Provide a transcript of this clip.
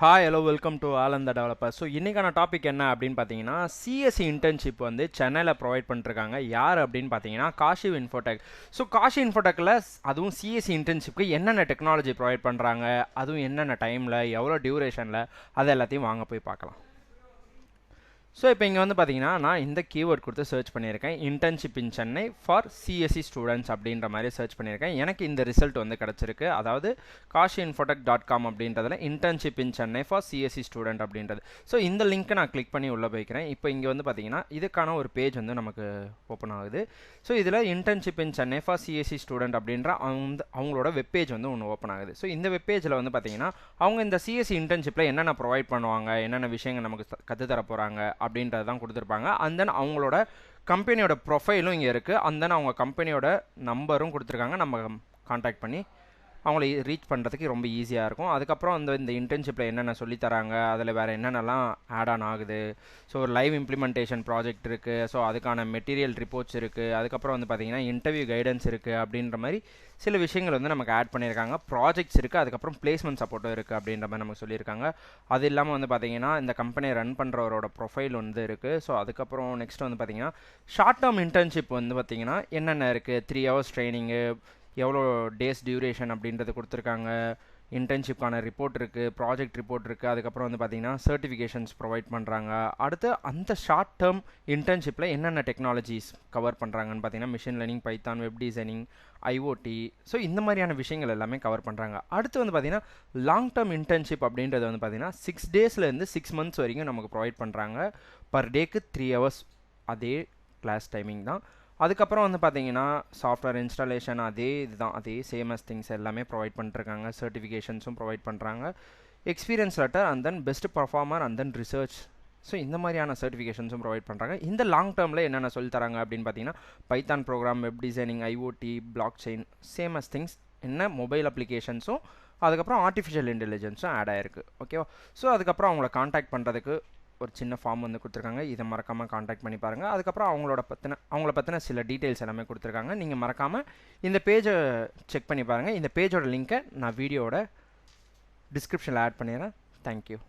Hi hello welcome to all அந்த developer. So இன்றைக்கான topic என்ன அப்படின்னு பார்த்தீங்கன்னா, சிஎஸ்சி இன்டர்ன்ஷிப் வந்து சென்னையில் ப்ரொவைட் பண்ணிருக்காங்க. யார் அப்படின்னு பார்த்தீங்கன்னா காஷி இன்ஃபோடெக். ஸோ காஷி இன்ஃபோடெக்கில் அதுவும் சிஎஸ்சி இன்டர்ன்ஷிப்க்கு என்னென்ன டெக்னாலஜி ப்ரொவைட் பண்ணுறாங்க, அதுவும் என்னென்ன டைமில் எவ்வளோ டியூரேஷனில், அது எல்லாத்தையும் வாங்க போய் பார்க்கலாம். ஸோ இப்போ இங்கே வந்து பார்த்தீங்கன்னா நான் இந்த கீவேர்ட் கொடுத்து சர்ச் பண்ணியிருக்கேன். Internship in Chennai for CSC students அப்படின்ற மாதிரி சர்ச் பண்ணியிருக்கேன். எனக்கு இந்த ரிசல்ட் வந்து கிடச்சிருக்கு. அதாவது kashiinfotech.com அப்படின்றதுல internship in Chennai for CSC student அப்படின்றது. ஸோ இந்த லிங்க்கை நான் கிளிக் பண்ணி உள்ளே போய்க்கிறேன். இப்போ இங்கே வந்து பார்த்தீங்கன்னா இதுக்கான ஒரு பேஜ் வந்து நமக்கு ஓப்பன் ஆகுது. ஸோ இதில் internship in Chennai for CSC student அப்படின்ற அவங்களோட வெப்பேஜ் வந்து ஒன்று ஓப்பன் ஆகுது. ஸோ இந்த வெப்பேஜில் வந்து பார்த்தீங்கன்னா அவங்க இந்த சிஎஸ்சி இன்டர்ன்ஷிப்பில் என்னென்ன ப்ரொவைட் பண்ணுவாங்க, என்னென்ன விஷயங்கள் நமக்கு கற்றுத்தர போகிறாங்க அப்படின்றது தான் கொடுத்துருப்பாங்க. அண்ட் தென் அவங்களோட கம்பெனியோட ப்ரொஃபைலும் இங்கே இருக்குது. அண்ட் தென் அவங்க கம்பெனியோட நம்பரும் கொடுத்துருக்காங்க. நம்ம காண்டாக்ட் பண்ணி அவங்கள ரீச் பண்ணுறதுக்கு ரொம்ப ஈஸியாக இருக்கும். அதுக்கப்புறம் இந்த இன்டர்ன்ஷிப்பில் என்னென்ன சொல்லித்தராங்க, அதில் வேறு என்னென்னலாம் ஆட் ஆன் ஆகுது. ஸோ ஒரு லைவ் இம்ப்ளிமெண்டேஷன் ப்ராஜெக்ட் இருக்குது. ஸோ அதுக்கான மெட்டீரியல் ரிப்போர்ட்ஸ் இருக்குது. அதுக்கப்புறம் வந்து பார்த்திங்கன்னா இன்டர்வியூ கைடன்ஸ் இருக்குது. அப்படின்ற மாதிரி சில விஷயங்கள் வந்து நமக்கு ஆட் பண்ணியிருக்காங்க. ப்ராஜெக்ட்ஸ் இருக்குது, அதுக்கப்புறம் பிளேஸ்மெண்ட் சப்போர்ட்டும் இருக்குது அப்படின்ற மாதிரி நமக்கு சொல்லியிருக்காங்க. அது இல்லாமல் வந்து பார்த்திங்கன்னா இந்த கம்பெனியை ரன் பண்ணுறவரோட ப்ரொஃபைல் வந்து இருக்குது. ஸோ அதுக்கப்புறம் நெக்ஸ்ட் வந்து பார்த்திங்கன்னா ஷார்ட் டேர்ம் இன்டர்ன்ஷிப் வந்து பார்த்திங்கன்னா என்னென்ன இருக்குது, 3 hours ட்ரைனிங்கு, எவ்வளோ டேஸ் டியூரேஷன் அப்படின்றது கொடுத்துருக்காங்க. இன்டர்ன்ஷிப்கான ரிப்போர்ட் இருக்குது, ப்ராஜெக்ட் ரிப்போர்ட் இருக்குது. அதுக்கப்புறம் வந்து பார்த்திங்கன்னா சர்டிஃபிகேஷன்ஸ் ப்ரொவைட் பண்ணுறாங்க. அடுத்து அந்த ஷார்ட் டேர்ம் இன்டர்ன்ஷிப்பில் என்னென்ன டெக்னாலஜிஸ் கவர் பண்ணுறாங்கன்னு பார்த்தீங்கன்னா machine learning, Python, web designing, IoT. So இந்த மாதிரியான விஷயங்கள் எல்லாமே கவர் பண்ணுறாங்க. அடுத்து வந்து பார்த்திங்கன்னா லாங் டேர்ம் இன்டர்ன்ஷிப் அப்படின்றது வந்து பார்த்திங்கன்னா 6 daysலேருந்து 6 months வரைக்கும் நமக்கு ப்ரொவைட் பண்ணுறாங்க. பர் டேக்கு 3 hours அதே கிளாஸ் டைமிங் தான். அதுக்கப்புறம் வந்து பார்த்தீங்கன்னா சாஃப்ட்வேர் இன்ஸ்டாலேஷன் அதே சேமஸ் திங்ஸ் எல்லாமே ப்ரொவைட் பண்ணிருக்காங்க. சர்டிஃபிகேஷன்ஸும் ப்ரொவைட் பண்ணுறாங்க. Experience letter and then best performer and then research. So இந்த மாதிரியான சர்டிஃபிகேஷன்ஸும் ப்ரொவைட் பண்ணுறாங்க. இந்த லாங் டேர்மில் என்னென்ன சொல்லி தராங்க அப்படின்னு பார்த்தீங்கன்னா Python program, web designing, IoT, blockchain, சேமஸ் திங்ஸ், என்ன மொபைல் அப்ளிகேஷன்ஸும், அதுக்கப்புறம் ஆர்டிஃபிஷியல் இன்டெலிஜென்ஸும் ஆட் ஆயிருக்கு. ஓகேவா? ஸோ அதுக்கப்புறம் அவங்கள காண்டாக்ட் பண்ணுறதுக்கு ஒரு சின்ன ஃபார்ம் வந்து கொடுத்துருக்காங்க. இதை மறக்காமல் காண்டாக்ட் பண்ணி பாருங்கள். அதுக்கப்புறம் அவங்கள பற்றின சில டீட்டெயில்ஸ் எல்லாமே கொடுத்துருக்காங்க. நீங்கள் மறக்காமல் இந்த பேஜை செக் பண்ணி பாருங்கள். இந்த பேஜோட லிங்க்கை நான் வீடியோட டிஸ்கிரிப்ஷனில் ஆட் பண்ணிடுறேன். தேங்க்யூ.